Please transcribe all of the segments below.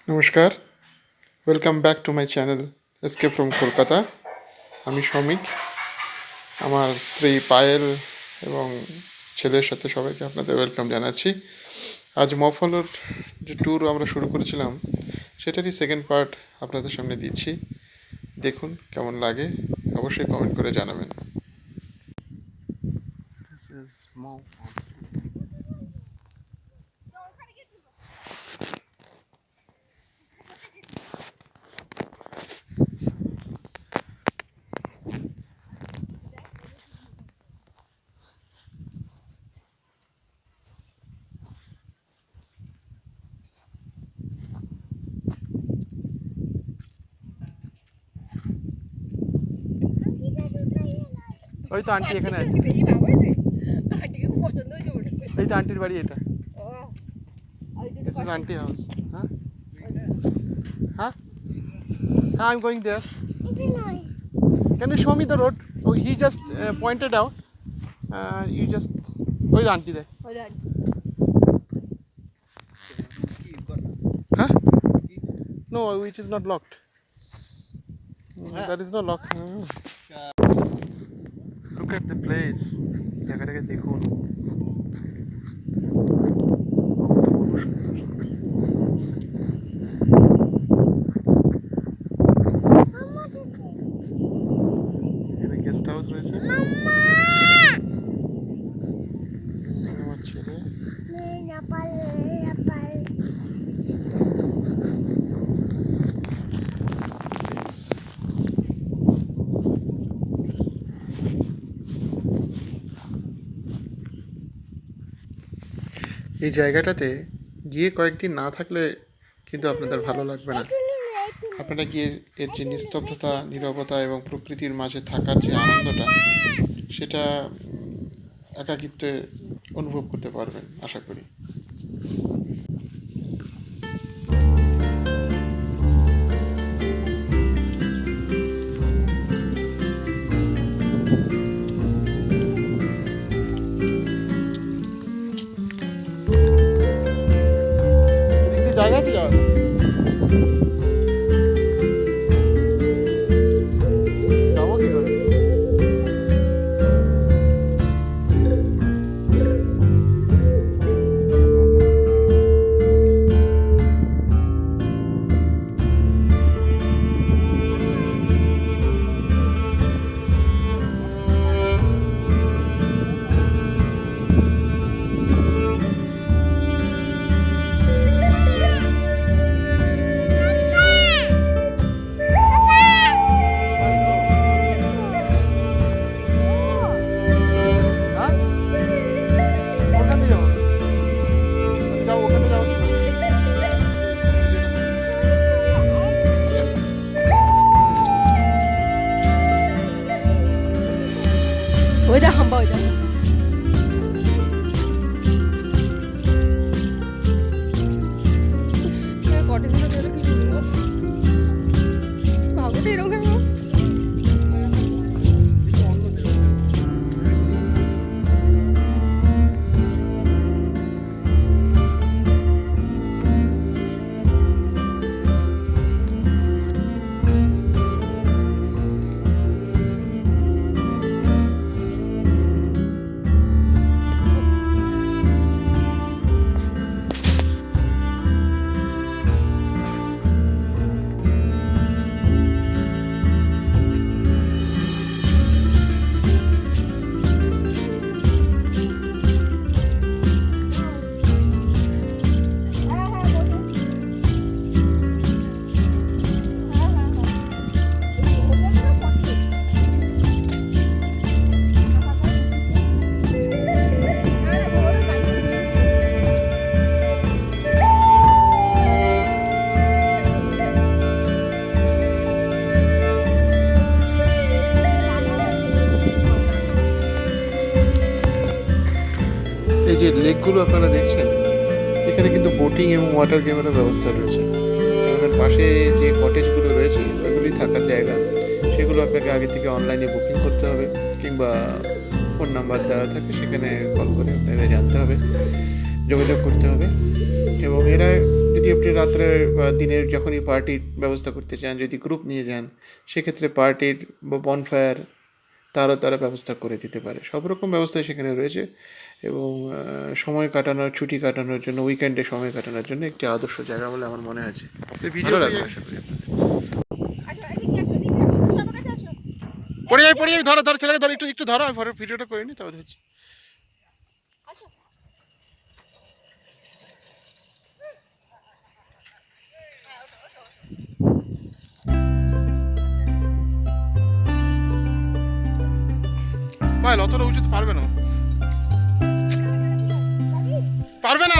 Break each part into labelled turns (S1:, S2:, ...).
S1: নমস্কার, welcome back to my channel SK from Kolkata. আমি শ্রমিক, আমার স্ত্রী পায়েল এবং ছেলের সাথে সবাইকে আপনাদের ওয়েলকাম জানাচ্ছি। আজ মফলোর যে ট্যুর আমরা শুরু করেছিলাম সেটারই সেকেন্ড পার্ট আপনাদের সামনে দিচ্ছি। দেখুন কেমন লাগে, অবশ্যই কমেন্ট করে জানাবেন। This is Mawfall. ওই তো আন্টি এখানে আছে, এই তো আন্টির বাড়ি এটা। This is auntie house. Huh? Huh? I'm going there. Can you show me the road? Oh, he just pointed out. You just. Oh, the auntie there. Huh? No, which is not locked. That is not locked. Look at the place. জায়গাটাকে দেখুন। এখানে guest house রয়েছে। আমার ছেলে এই জায়গাটাতে গিয়ে কয়েকদিন না থাকলে কিন্তু আপনাদের ভালো লাগবে না। আপনারা গিয়ে এর যে নিস্তব্ধতা, নীরবতা এবং প্রকৃতির মাঝে থাকার যে আনন্দটা, সেটা একাকিত্বে অনুভব করতে পারবেন আশা করি। জায়গা কি যাওয়া যাবো কি করে?
S2: ওই দা হাম্বা ওই দা কটেজের ভেতরে কি শুনবো ভাগটা এরকম কেন?
S1: এই যে লেকগুলো আপনারা দেখছেন, এখানে কিন্তু বোটিং এবং ওয়াটার গেমেরও ব্যবস্থা রয়েছে। এবং পাশে যে কটেজগুলো রয়েছে ওইগুলি থাকার জায়গা, সেগুলো আপনাকে আগে থেকে অনলাইনে বুকিং করতে হবে, কিংবা ফোন নাম্বার দেওয়া থাকে সেখানে কল করে আপনাদের জানতে হবে, যোগাযোগ করতে হবে। এবং এরা যদি যদি আপনি রাত্রে বা দিনের যখনই পার্টির ব্যবস্থা করতে চান, যদি গ্রুপ নিয়ে যান, সেক্ষেত্রে পার্টির বা বনফায়ার তারা ব্যবস্থা করে দিতে পারে। সব রকম ব্যবস্থাই সেখানে রয়েছে এবং সময় কাটানোর, ছুটি কাটানোর জন্য, উইকেন্ডে সময় কাটানোর জন্য একটি আদর্শ জায়গা বলে আমার মনে হয়েছে। ভিডিও লাগবে আশা করি আপনাদের। পড়ে যাই ধরো ধরো ছেলেকে ধরো, একটু ধরো, আমি ভিডিওটা করে নিই তবে ধরছি। পায়েল অতটা উঁচুতে পারবে না, পারবে না,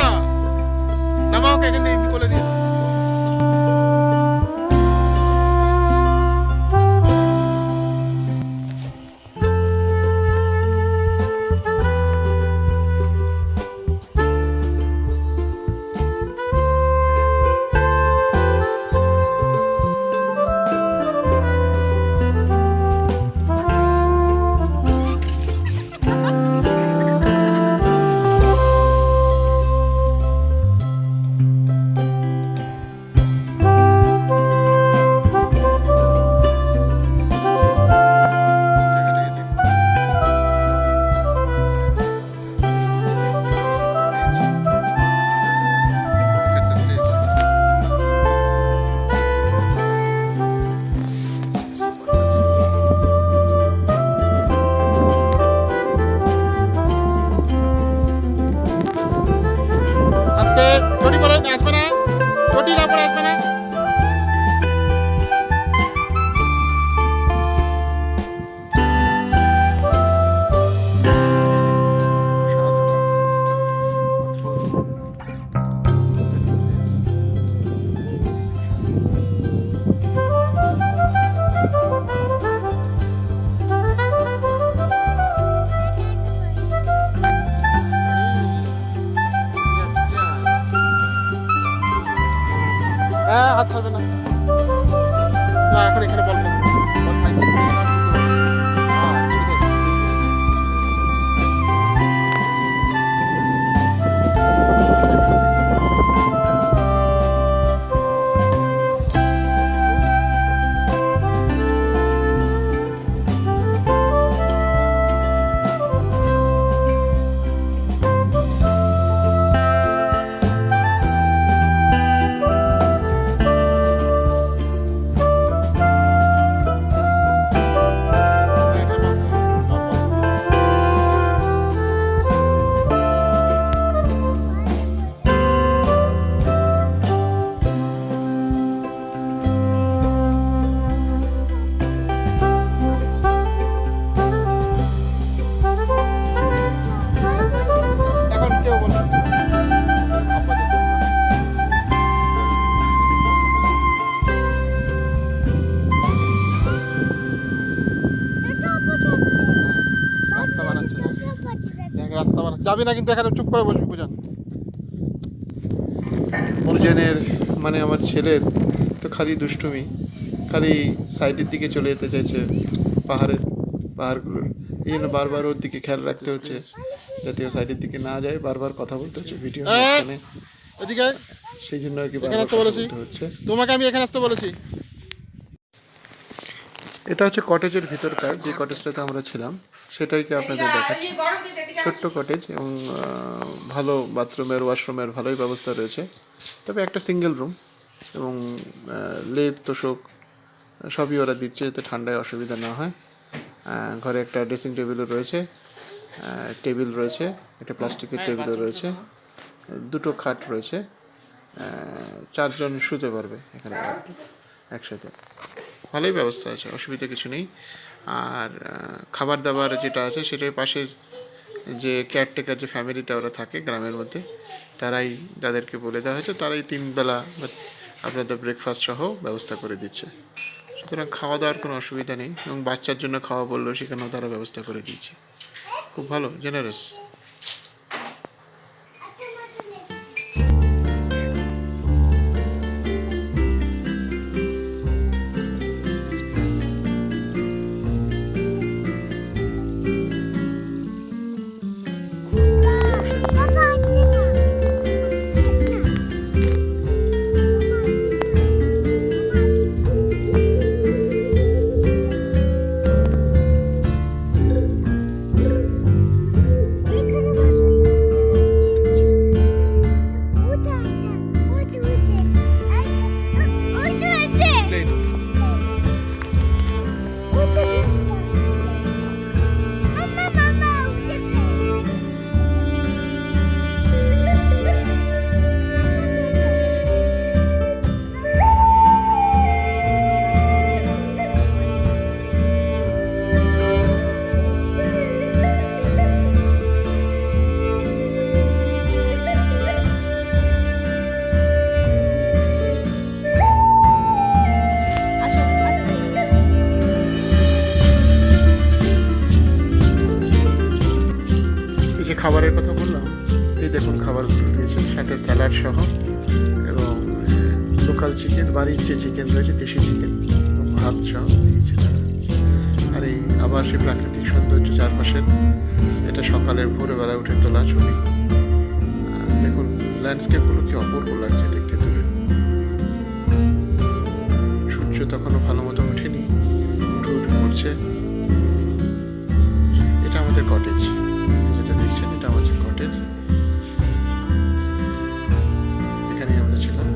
S1: নামা ওকে এখান থেকে এমনি কোলে নিয়ে। আস্তে চটি করে আসবে না, চটি না পরে আসবে না। হ্যাঁ, হাত ছাড়বে না, না এখন এখানে বল করো। বল খাই। হ্যাঁ, ঠিক আছে। এখন কেউ বলে আব্বা দেখো। রাস্তা বানাচ্ছে, দেখ রাস্তা বানাচ্ছে, যাবি না কিন্তু, এখানে চুপ করে বসবি। বুঝানের মানে আমার ছেলের তো খালি দুষ্টুমি, খালি সাইডের দিকে চলে যেতে চাইছে, পাহাড়গুলোর। এই জন্য বারবার ওর দিকে খেয়াল রাখতে হচ্ছে যাতে ও সাইডের দিকে না যায়, বারবার কথা বলতে হচ্ছে ভিডিও মাঝখানে। এদিকে সেই জন্য আর কি বারবার কথা বলতে হচ্ছে। তোমাকে আমি এখানে আসতে বলেছি। এটা হচ্ছে কটেজের ভিতরকার, যে কটেজটাতে আমরা ছিলাম সেটাইকে আপনাদের দেখাচ্ছি। ছোট্ট কটেজ এবং ভালো বাথরুমের, ওয়াশরুমের ভালোই ব্যবস্থা রয়েছে, তবে একটা সিঙ্গেল রুম এবং লেপ তোষক সবই ওরা দিচ্ছে যাতে ঠান্ডায় অসুবিধা না হয়। ঘরে একটা ড্রেসিং টেবিলও রয়েছে, টেবিল রয়েছে, একটা প্লাস্টিকের টেবিলও রয়েছে, দুটো খাট রয়েছে, 4 জন শুতে পারবে এখানে একসাথে। ভালোই ব্যবস্থা আছে, অসুবিধা কিছু নেই। আর খাবার দাবার যেটা আছে সেটার পাশের যে কেয়ারটেকার যে ফ্যামিলিটা ওরা থাকে গ্রামের মধ্যে, তাদেরকে বলে দেওয়া হয়েছে, তারাই 3 বেলা আপনাদের ব্রেকফাস্ট সহ ব্যবস্থা করে দিচ্ছে। সুতরাং খাওয়া দাওয়ার কোনো অসুবিধা নেই এবং বাচ্চার জন্য খাওয়া বললেও সেখানেও তারা ব্যবস্থা করে দিয়েছে। খুব ভালো, জেনারেস। সহ এবং লোকাল চিকেন, বাড়ির যে চিকেন রয়েছে দেশি চিকেন এবং ভাত সহ দিয়েছে তারা। আর এই আবার সেই প্রাকৃতিক সৌন্দর্য চারপাশের, এটা সকালের ভোরবেলা উঠে তোলা ছবি। দেখুন ল্যান্ডস্কেপগুলো কি অপূর্ব লাগছে দেখতে দূরে। সূর্য তখনও ভালো মতো ওঠেনি, উঠে উঠে পড়ছে। এটা আমাদের কটেজ, যেটা দেখছেন এটা আমাদের কটেজ। এখানেই আমরা ছিলাম।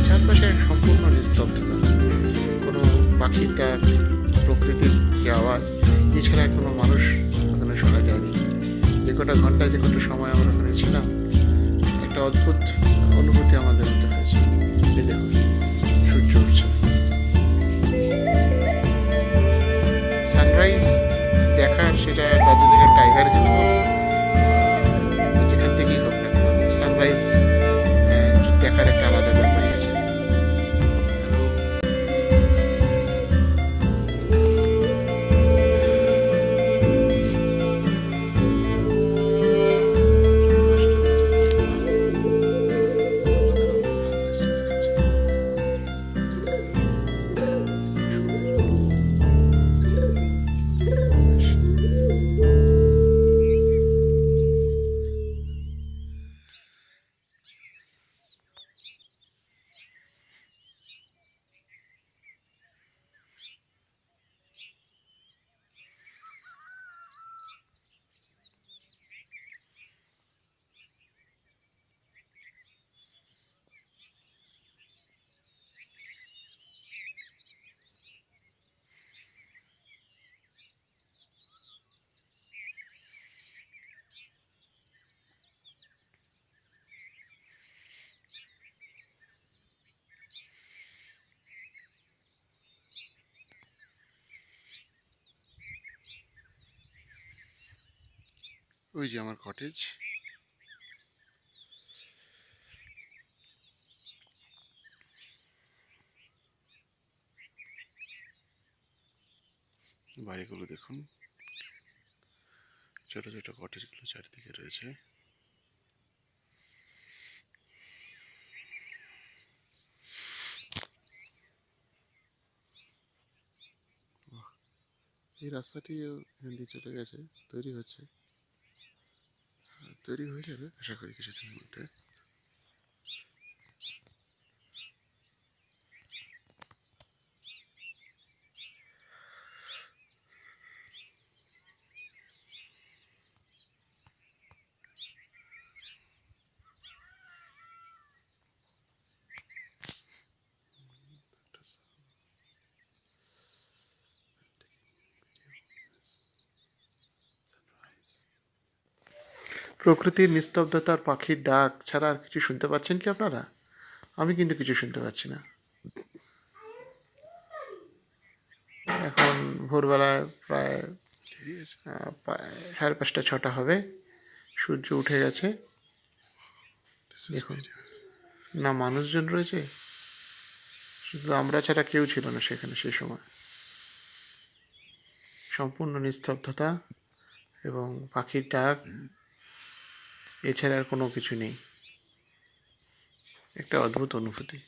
S1: চারপাশে সম্পূর্ণ নিস্তব্ধতা, কোনো পাখির ডাক, প্রকৃতির যে আওয়াজ, এছাড়া কোনো মানুষ ওখানে শোনা যায়নি। যে কটা ঘন্টায়, যে কটা সময় আমরা ওখানে ছিলাম, একটা অদ্ভুত অনুভূতি আমাদের মধ্যে হয়েছে। এই দেখুন সূর্য উঠছে। সানরাইজ দেখার, সেটা দার্জিলিংয়ের টাইগার হিল হোক, যেখান থেকেই হোক না কেন, সানরাইজ দেখার একটা আলাদা ব্যাপারই আছে। ওই যে আমার কটেজ। বাড়িগুলো দেখুন, ছোট ছোট কটেজগুলো চারিদিকে রয়েছে। এই রাস্তাটি এখান দিয়ে চলে গেছে, তৈরি হচ্ছে, তৈরি হয়ে যাবে আশা করি কিছুদিনের মধ্যে। প্রকৃতির নিস্তব্ধতার, পাখির ডাক ছাড়া আর কিছু শুনতে পাচ্ছেন কি আপনারা? আমি কিন্তু কিছু শুনতে পাচ্ছি না। এখন ভোরবেলায় প্রায় 5:30 6টা হবে, সূর্য উঠে গেছে। দেখুন না মানুষজন রয়েছে, শুধু আমরা ছাড়া কেউ ছিল না সেখানে সেই সময়। সম্পূর্ণ নিস্তব্ধতা এবং পাখির ডাক, এছাড়া আর কোনো কিছু নেই। একটা অদ্ভুত অনুভূতি।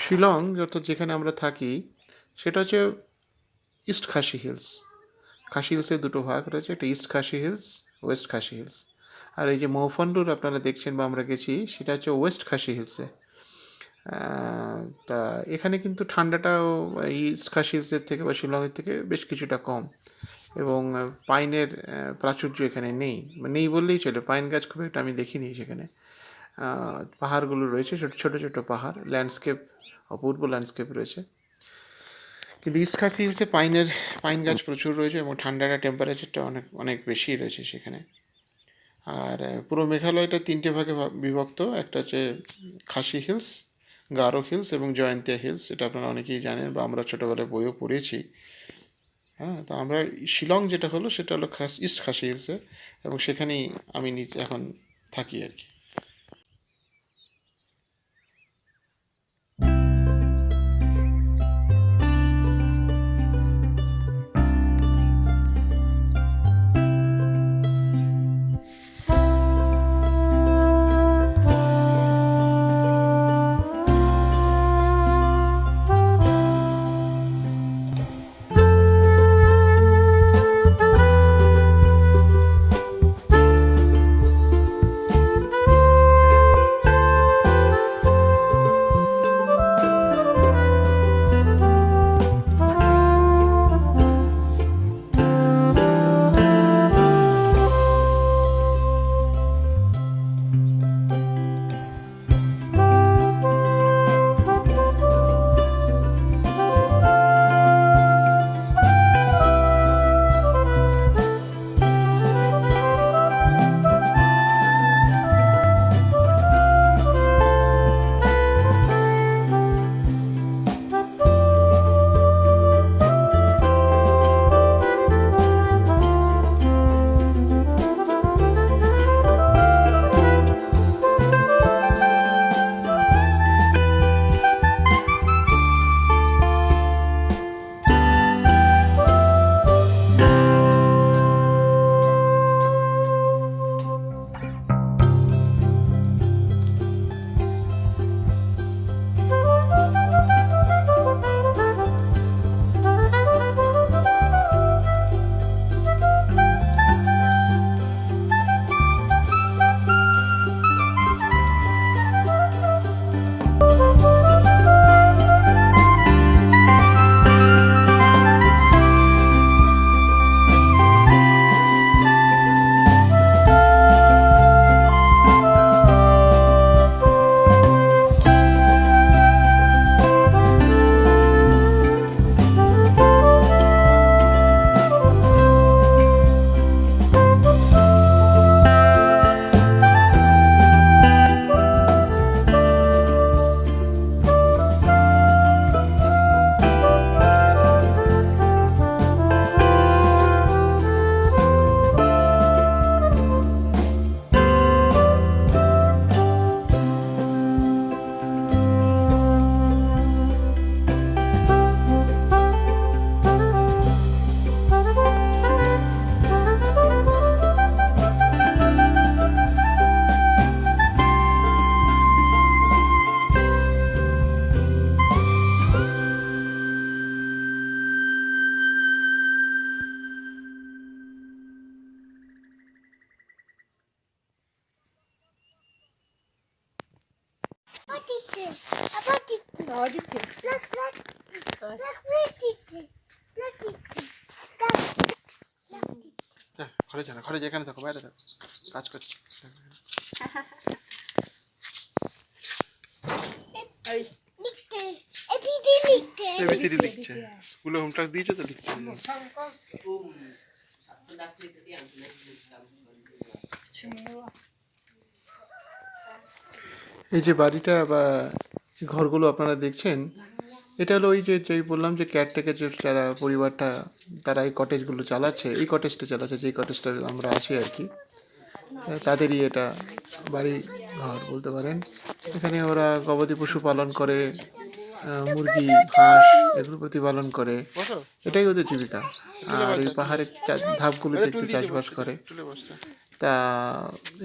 S1: শিলং যত যেখানে আমরা থাকি, সেটা হচ্ছে ইস্ট খাসি হিলস। খাসি হিলসের দুটো ভাগ রয়েছে, একটা ইস্ট খাসি হিলস, ওয়েস্ট খাসি হিলস। আর এই যে মৌফান্ডুর আপনারা দেখছেন বা আমরা গেছি, সেটা হচ্ছে ওয়েস্ট খাসি হিলসে। তা এখানে কিন্তু ঠান্ডাটাও ইস্ট খাসি হিলসের থেকে বা শিলংয়ের থেকে বেশ কিছুটা কম, এবং পাইনের প্রাচুর্য এখানে নেই, নেই বললেই চলে। পাইন গাছ খুব একটা আমি দেখিনি সেখানে। পাহাড়গুলো রয়েছে, ছোট ছোট পাহাড়, ল্যান্ডস্কেপ, অপূর্ব ল্যান্ডস্কেপ রয়েছে। কিন্তু ইস্ট খাসি হিলসে পাইন গাছ প্রচুর রয়েছে এবং ঠান্ডাটা, টেম্পারেচারটা অনেক অনেক বেশি রয়েছে সেখানে। আর পুরো মেঘালয়টা 3টে ভাগে বিভক্ত। একটা হচ্ছে খাসি হিলস, গারো হিলস এবং জয়ন্তিয়া হিলস। এটা আপনারা অনেকেই জানেন বা আমরা ছোটোবেলায় বইও পড়েছি। হ্যাঁ, তো আমরা শিলং যেটা হলো সেটা হলো ইস্ট খাসি হিলসে, এবং সেখানেই আমি এখন থাকি আর কি।
S2: আওয়াজ দিচ্ছে
S1: হ্যাঁ, ঘরে যা না, ঘরে যেখানে থাকো, বাইরে থাকো, কাজ করছি। এবিসিডি লিখছে, স্কুলে হোম টাস্ক দিয়েছে তো লিখছে। এই যে বাড়িটা বা ঘরগুলো আপনারা দেখছেন, এটা হলো ওই যে যেই বললাম যে কেয়ারটেকার যারা পরিবারটা, তারা এই কটেজগুলো চালাচ্ছে, এই কটেজটা চালাচ্ছে, যেই কটেজটা আমরা আছি আর কি, তাদেরই এটা বাড়ি ঘর বলতে পারেন। এখানে ওরা গবাদি পশু পালন করে, মুরগি, হাঁস এগুলো প্রতিপালন করে, এটাই ওদের জীবিকা। আর এই পাহাড়ের ধাপগুলোতে একটু চাষবাস করে। তা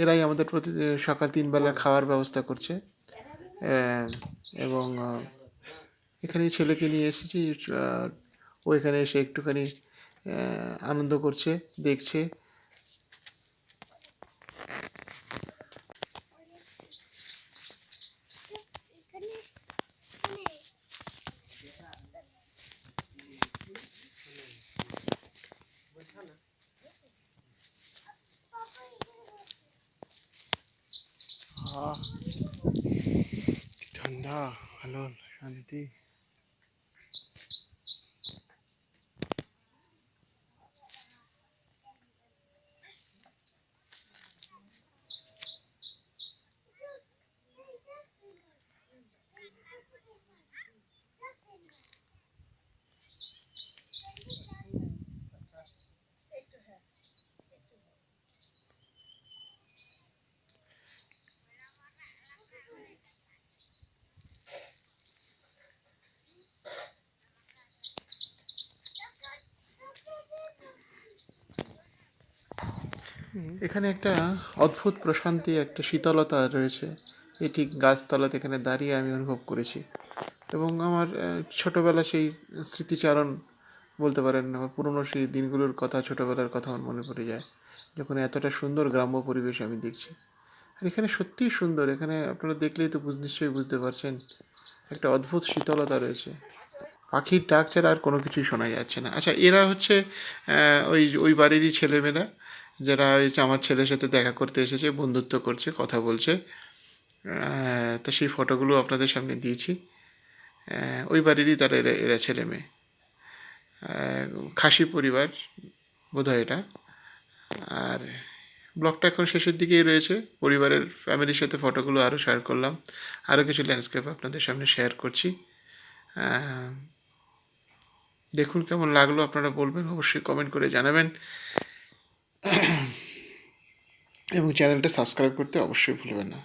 S1: এরাই আমাদের প্রতিদিন সকাল 3 বেলা খাওয়ার ব্যবস্থা করছে। এবং এখানে ছেলেকে নিয়ে এসেছি, ও এখানে এসে একটুখানি আনন্দ করছে, দেখছে। ঠান্ডা, ভালো, শান্তি। এখানে একটা অদ্ভুত প্রশান্তি, একটা শীতলতা রয়েছে, এটি গাছতলাতে এখানে দাঁড়িয়ে আমি অনুভব করেছি। এবং আমার ছোটোবেলা সেই স্মৃতিচারণ বলতে পারেন, আমার পুরনো সেই দিনগুলোর কথা, ছোটোবেলার কথা আমার মনে পড়ে যায়, যখন এতটা সুন্দর গ্রাম্য পরিবেশ আমি দেখছি। আর এখানে সত্যিই সুন্দর, এখানে আপনারা দেখলেই তো নিশ্চয়ই বুঝতে পারছেন, একটা অদ্ভুত শীতলতা রয়েছে। পাখির ডাক ছাড়া আর কোনো কিছুই শোনা যাচ্ছে না। আচ্ছা, এরা হচ্ছে ওই ওই বাড়িরই ছেলেমেয়েরা, যারা ওই যে আমার ছেলের সাথে দেখা করতে এসেছে, বন্ধুত্ব করছে, কথা বলছে। তো সেই ফটোগুলো আপনাদের সামনে দিয়েছি। ওই বাড়িরই তারা, এরা এরা ছেলে মেয়ে, খাসি পরিবার বোধহয় এটা। আর ব্লগটা এখন শেষের দিকেই রয়েছে, পরিবারের ফ্যামিলির সাথে ফটোগুলো আরও শেয়ার করলাম, আরও কিছু ল্যান্ডস্কেপ আপনাদের সামনে শেয়ার করছি। দেখুন কেমন লাগলো, আপনারা বলবেন, অবশ্যই কমেন্ট করে জানাবেন, এবং চ্যানেলটা সাবস্ক্রাইব করতে অবশ্যই ভুলবেন না।